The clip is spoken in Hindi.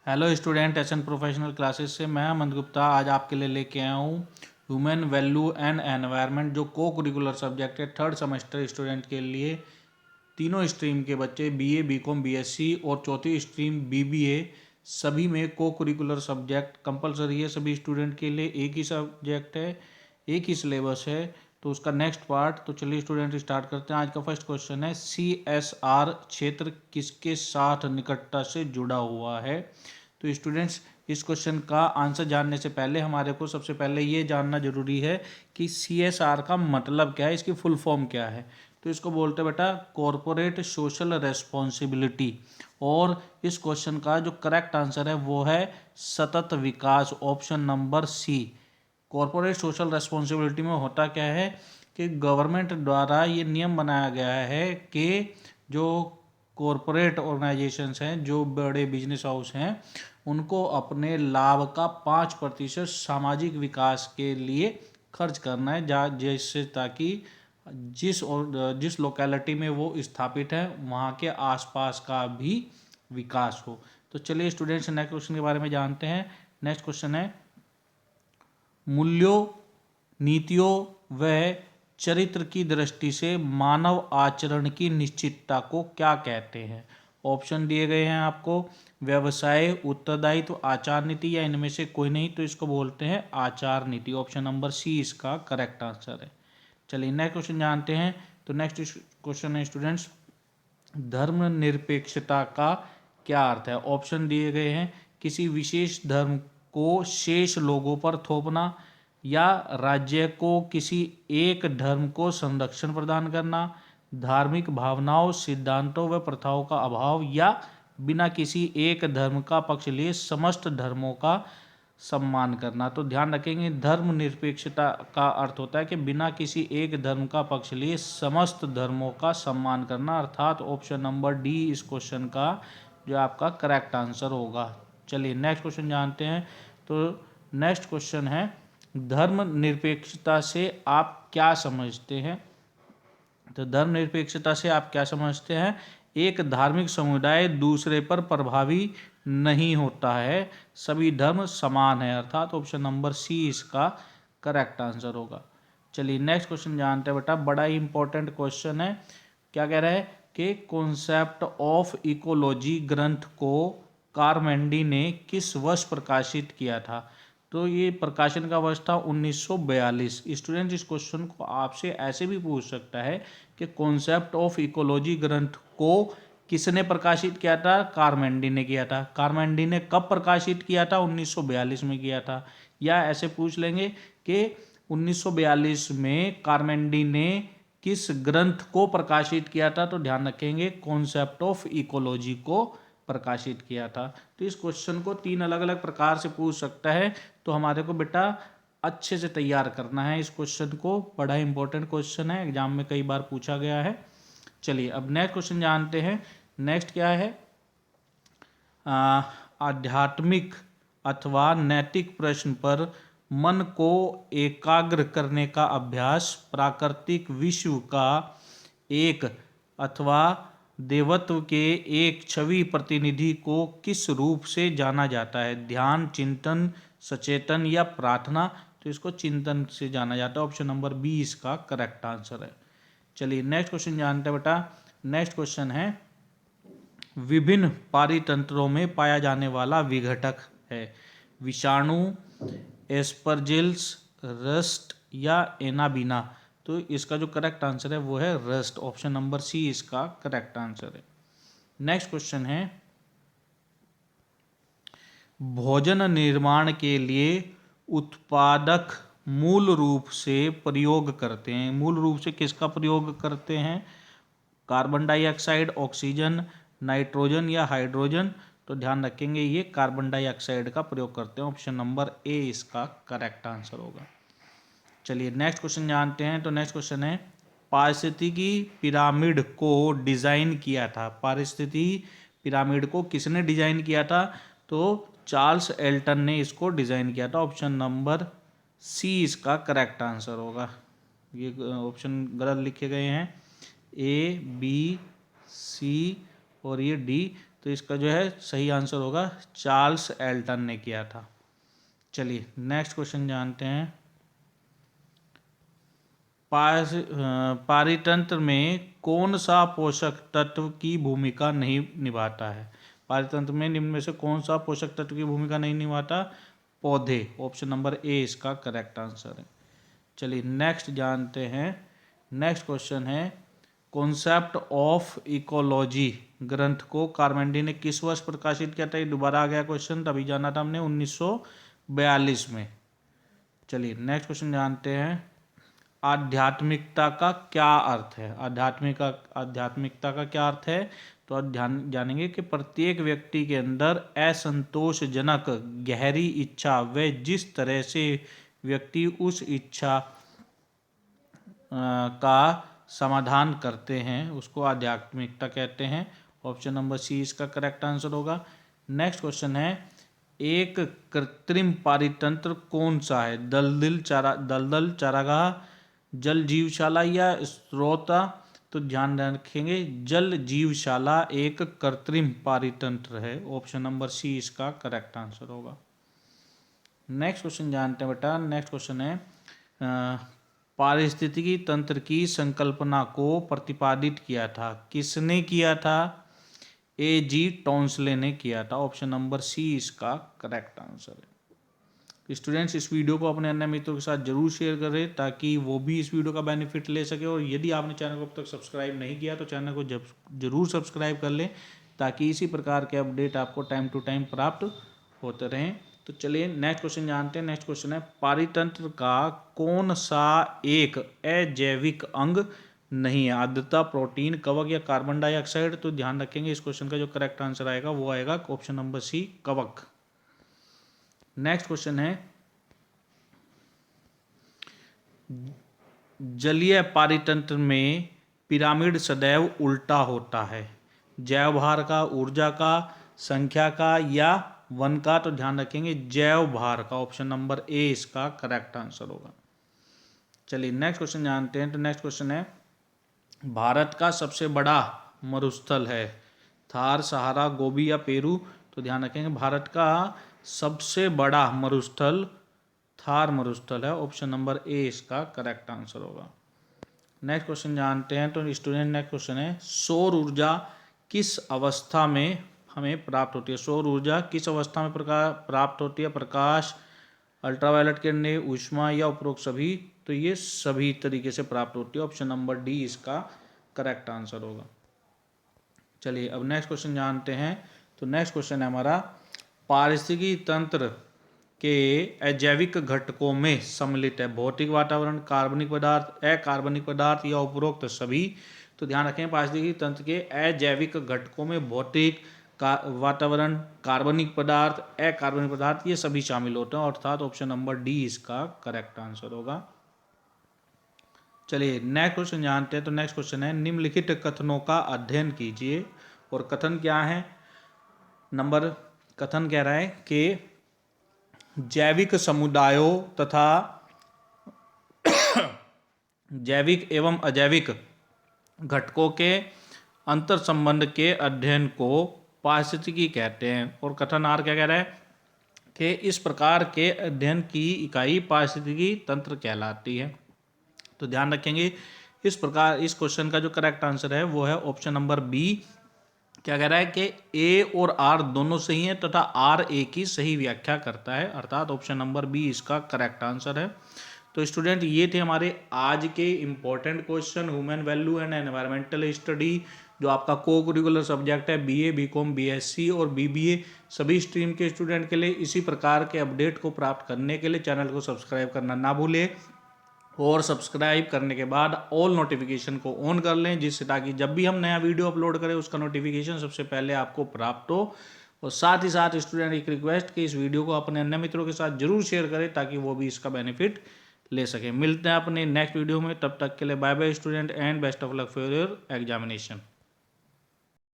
Hello student, SN professional classes से मैं अमन गुप्ता आज आपके लिए लेके आया हूँ ह्यूमन वैल्यू एंड एनवायरनमेंट, जो को करिकुलर सब्जेक्ट है थर्ड सेमेस्टर स्टूडेंट के लिए। तीनों स्ट्रीम के बच्चे बीए, बीकॉम, बीएससी और चौथी स्ट्रीम बीबीए, सभी में को करिकुलर सब्जेक्ट कंपलसरी है। सभी स्टूडेंट के लिए एक ही सब्जेक्ट है, एक ही सिलेबस है, तो उसका नेक्स्ट पार्ट। तो चलिए स्टूडेंट स्टार्ट करते हैं। आज का फर्स्ट क्वेश्चन है, CSR क्षेत्र किसके साथ निकटता से जुड़ा हुआ है। तो स्टूडेंट्स, इस क्वेश्चन का आंसर जानने से पहले हमारे को सबसे पहले ये जानना जरूरी है कि CSR का मतलब क्या है, इसकी फुल फॉर्म क्या है। तो इसको बोलते हैं बेटा कॉरपोरेट सोशल रेस्पॉन्सिबिलिटी। और इस क्वेश्चन का जो करेक्ट आंसर है वो है सतत विकास, option number C. Corporate social responsibility में होता क्या है कि गवर्नमेंट द्वारा ये नियम बनाया गया है कि जो कॉरपोरेट ऑर्गेनाइजेशंस हैं, जो बड़े बिजनेस हाउस हैं, उनको अपने लाभ का 5% सामाजिक विकास के लिए खर्च करना है, जैसे ताकि जिस लोकेलिटी में वो स्थापित है वहाँ के आसपास का भी विकास हो। तो चलिए स्टूडेंट्स, नेक्स्ट क्वेश्चन के बारे में जानते हैं। नेक्स्ट क्वेश्चन है, मूल्यों, नीतियों व चरित्र की दृष्टि से मानव आचरण की निश्चितता को क्या कहते हैं। ऑप्शन दिए गए हैं आपको, व्यवसाय, उत्तरदायित्व, आचार नीति या इनमें से कोई नहीं। तो इसको बोलते हैं आचार नीति। ऑप्शन नंबर सी इसका करेक्ट आंसर है। चलिए नेक्स्ट क्वेश्चन जानते हैं। तो नेक्स्ट क्वेश्चन है स्टूडेंट्स, धर्मनिरपेक्षता का क्या अर्थ है। ऑप्शन दिए गए हैं, किसी विशेष धर्म को शेष लोगों पर थोपना, या राज्य को किसी एक धर्म को संरक्षण प्रदान करना, धार्मिक भावनाओं, सिद्धांतों व प्रथाओं का अभाव, या बिना किसी एक धर्म का पक्ष लिए समस्त धर्मों का सम्मान करना। तो ध्यान रखेंगे, धर्मनिरपेक्षता का अर्थ होता है कि बिना किसी एक धर्म का पक्ष लिए समस्त धर्मों का सम्मान करना, अर्थात ऑप्शन नंबर डी इस क्वेश्चन का जो आपका करेक्ट आंसर होगा। चलिए नेक्स्ट क्वेश्चन जानते हैं। तो नेक्स्ट क्वेश्चन है, धर्मनिरपेक्षता से आप क्या समझते हैं। तो धर्मनिरपेक्षता से आप क्या समझते हैं, एक धार्मिक समुदाय दूसरे पर प्रभावी नहीं होता है, सभी धर्म समान है, अर्थात ऑप्शन नंबर सी इसका करेक्ट आंसर होगा। चलिए नेक्स्ट क्वेश्चन जानते हैं बेटा, बड़ा ही इंपॉर्टेंट क्वेश्चन है। क्या कह रहा है कि कॉन्सेप्ट ऑफ इकोलॉजी ग्रंथ को कारमेंडी ने किस वर्ष प्रकाशित किया था। तो ये प्रकाशन का वर्ष था 1942। स्टूडेंट, इस क्वेश्चन को आपसे ऐसे भी पूछ सकता है कि कॉन्सेप्ट ऑफ इकोलॉजी ग्रंथ को किसने प्रकाशित किया था। कारमेंडी ने किया था। कारमेंडी ने कब प्रकाशित किया था, 1942 में किया था। या ऐसे पूछ लेंगे कि 1942 में कारमेंडी ने किस ग्रंथ को प्रकाशित किया था। तो ध्यान रखेंगे कॉन्सेप्ट ऑफ इकोलॉजी को प्रकाशित किया था। तो इस क्वेश्चन को 3 अलग अलग प्रकार से पूछ सकता है, तो हमारे को बेटा अच्छे से तैयार करना है इस क्वेश्चन को। बड़ा इंपॉर्टेंट क्वेश्चन है, एग्जाम में कई बार पूछा गया है। चलिए अब नेक्स्ट क्वेश्चन जानते हैं। नेक्स्ट क्या है, आध्यात्मिक अथवा नैतिक प्रश्न पर मन को एकाग्र करने का अभ्यास प्राकृतिक विश्व का एक अथवा देवत्व के एक छवि प्रतिनिधि को किस रूप से जाना जाता है। ध्यान, चिंतन, सचेतन या प्रार्थना। तो इसको चिंतन से जाना जाता है, ऑप्शन नंबर बी इसका करेक्ट आंसर है। चलिए नेक्स्ट क्वेश्चन जानते हैं बेटा। नेक्स्ट क्वेश्चन है, विभिन्न पारितंत्रों में पाया जाने वाला विघटक है। विषाणु, एस्परजिल्स, रस्ट या एनाबीना। तो इसका जो करेक्ट आंसर है वो है रस्ट, ऑप्शन नंबर सी इसका करेक्ट आंसर है। नेक्स्ट क्वेश्चन है, भोजन निर्माण के लिए उत्पादक मूल रूप से प्रयोग करते हैं। मूल रूप से किसका प्रयोग करते हैं, कार्बन डाइऑक्साइड, ऑक्सीजन, नाइट्रोजन या हाइड्रोजन। तो ध्यान रखेंगे ये कार्बन डाइऑक्साइड का प्रयोग करते हैं, ऑप्शन नंबर ए इसका करेक्ट आंसर होगा। चलिए नेक्स्ट क्वेश्चन जानते हैं। तो नेक्स्ट क्वेश्चन है, पारिस्थितिकी पिरामिड को डिजाइन किया था। पारिस्थितिकी पिरामिड को किसने डिजाइन किया था। तो चार्ल्स एल्टन ने इसको डिजाइन किया था, ऑप्शन नंबर सी इसका करेक्ट आंसर होगा। ये ऑप्शन गलत लिखे गए हैं, ए, बी, सी और ये डी। तो इसका जो है सही आंसर होगा चार्ल्स एल्टन ने किया था। चलिए नेक्स्ट क्वेश्चन जानते हैं। पारितंत्र में कौन सा पोषक तत्व की भूमिका नहीं निभाता है? पारितंत्र में निम्न में से कौन सा पोषक तत्व की भूमिका नहीं निभाता? पौधे। ऑप्शन नंबर ए इसका करेक्ट आंसर है। चलिए नेक्स्ट जानते हैं। नेक्स्ट क्वेश्चन है, कॉन्सेप्ट ऑफ इकोलॉजी ग्रंथ को कार्मेंडी ने किस वर्ष प्रकाशित किया था? ये दोबारा आ गया क्वेश्चन, तभी जाना था हमने 1942 में। चलिए नेक्स्ट क्वेश्चन जानते हैं। आध्यात्मिकता का क्या अर्थ है? आध्यात्मिकता का क्या अर्थ है? तो आप जानेंगे कि प्रत्येक व्यक्ति के अंदर असंतोषजनक गहरी इच्छा व जिस तरह से व्यक्ति उस इच्छा का समाधान करते हैं उसको आध्यात्मिकता कहते हैं। ऑप्शन नंबर सी इसका करेक्ट आंसर होगा। नेक्स्ट क्वेश्चन है, एक कृत्रिम पारितंत्र कौन सा है? दलदल, चारागाह, जल जीवशाला या स्रोता? तो ध्यान रखेंगे जल जीवशाला एक कृत्रिम पारितंत्र है। ऑप्शन नंबर सी इसका करेक्ट आंसर होगा। नेक्स्ट क्वेश्चन जानते हैं बेटा। नेक्स्ट क्वेश्चन है, पारिस्थितिकी तंत्र की संकल्पना को प्रतिपादित किया था? किसने किया था? A.G. टॉन्सले ने किया था। ऑप्शन नंबर सी इसका करेक्ट आंसर है। स्टूडेंट्स इस वीडियो को अपने अन्य मित्रों के साथ जरूर शेयर करें ताकि वो भी इस वीडियो का बेनिफिट ले सके, और यदि आपने चैनल को अब तक सब्सक्राइब नहीं किया तो चैनल को जरूर सब्सक्राइब कर लें ताकि इसी प्रकार के अपडेट आपको टाइम टू टाइम प्राप्त होते रहें। तो चलिए नेक्स्ट क्वेश्चन जानते हैं। नेक्स्ट क्वेश्चन है, पारितंत्र का कौन सा एक अजैविक अंग नहीं है? आर्द्रता, प्रोटीन, कवक या कार्बन डाइऑक्साइड? तो ध्यान रखेंगे इस क्वेश्चन का जो करेक्ट आंसर आएगा वो आएगा ऑप्शन नंबर सी कवक। नेक्स्ट क्वेश्चन है, जलीय पारितंत्र में पिरामिड सदैव उल्टा होता है? जैव भार का, ऊर्जा का, संख्या का या वन का? तो ध्यान रखेंगे जैव भार का। ऑप्शन नंबर ए इसका करेक्ट आंसर होगा। चलिए नेक्स्ट क्वेश्चन जानते हैं। तो नेक्स्ट क्वेश्चन है, भारत का सबसे बड़ा मरुस्थल है? थार, सहारा, गोबी या पेरू? तो ध्यान रखेंगे भारत का सबसे बड़ा मरुस्थल थार मरुस्थल है। ऑप्शन नंबर ए इसका करेक्ट आंसर होगा। नेक्स्ट क्वेश्चन जानते हैं। तो स्टूडेंट नेक्स्ट क्वेश्चन है, सौर ऊर्जा किस अवस्था में हमें प्राप्त होती है? सौर ऊर्जा किस अवस्था में प्राप्त होती है? प्रकाश, अल्ट्रावायलेट किरणें, ऊष्मा या उपरोक्त सभी? तो ये सभी तरीके से प्राप्त होती है। ऑप्शन नंबर डी इसका करेक्ट आंसर होगा। चलिए अब नेक्स्ट क्वेश्चन जानते हैं। तो नेक्स्ट क्वेश्चन है हमारा, पारिस्थितिकी तंत्र के अजैविक घटकों में सम्मिलित है? भौतिक वातावरण, कार्बनिक पदार्थ, अकार्बनिक पदार्थ या उपरोक्त सभी? तो ध्यान रखें पारिस्थितिकी तंत्र के अजैविक घटकों में भौतिक वातावरण, कार्बनिक पदार्थ, अकार्बनिक पदार्थ ये सभी शामिल होते हैं, अर्थात ऑप्शन नंबर डी इसका करेक्ट आंसर होगा। चलिए नेक्स्ट क्वेश्चन जानते हैं। तो नेक्स्ट क्वेश्चन है, निम्नलिखित कथनों का अध्ययन कीजिए। और कथन क्या है? कथन कह रहा है कि जैविक समुदायों तथा जैविक एवं अजैविक घटकों के अंतर संबंध के अध्ययन को पारिस्थितिकी कहते हैं। और कथन आर क्या कह रहा है कि इस प्रकार के अध्ययन की इकाई पारिस्थितिकी तंत्र कहलाती है। तो ध्यान रखेंगे इस क्वेश्चन का जो करेक्ट आंसर है वो है ऑप्शन नंबर बी। क्या कह रहा है कि ए और आर दोनों सही हैं तथा आर ए की सही व्याख्या करता है, अर्थात ऑप्शन नंबर बी इसका करेक्ट आंसर है। तो स्टूडेंट ये थे हमारे आज के important question human value and environmental study, जो आपका को करिकुलर सब्जेक्ट है बीए, बीकॉम, बीएससी और बीबीए सभी स्ट्रीम के स्टूडेंट के लिए। इसी प्रकार के अपडेट को प्राप्त करने के लिए चैनल को सब्सक्राइब करना ना भूलें, और सब्सक्राइब करने के बाद ऑल नोटिफिकेशन को ऑन कर लें, जिससे ताकि जब भी हम नया वीडियो अपलोड करें उसका नोटिफिकेशन सबसे पहले आपको प्राप्त हो। और साथ ही साथ स्टूडेंट एक रिक्वेस्ट कि इस वीडियो को अपने अन्य मित्रों के साथ जरूर शेयर करें ताकि वो भी इसका बेनिफिट ले सकें। मिलते हैं अपने नेक्स्ट वीडियो में, तब तक के लिए bye bye student and best of luck for your examination.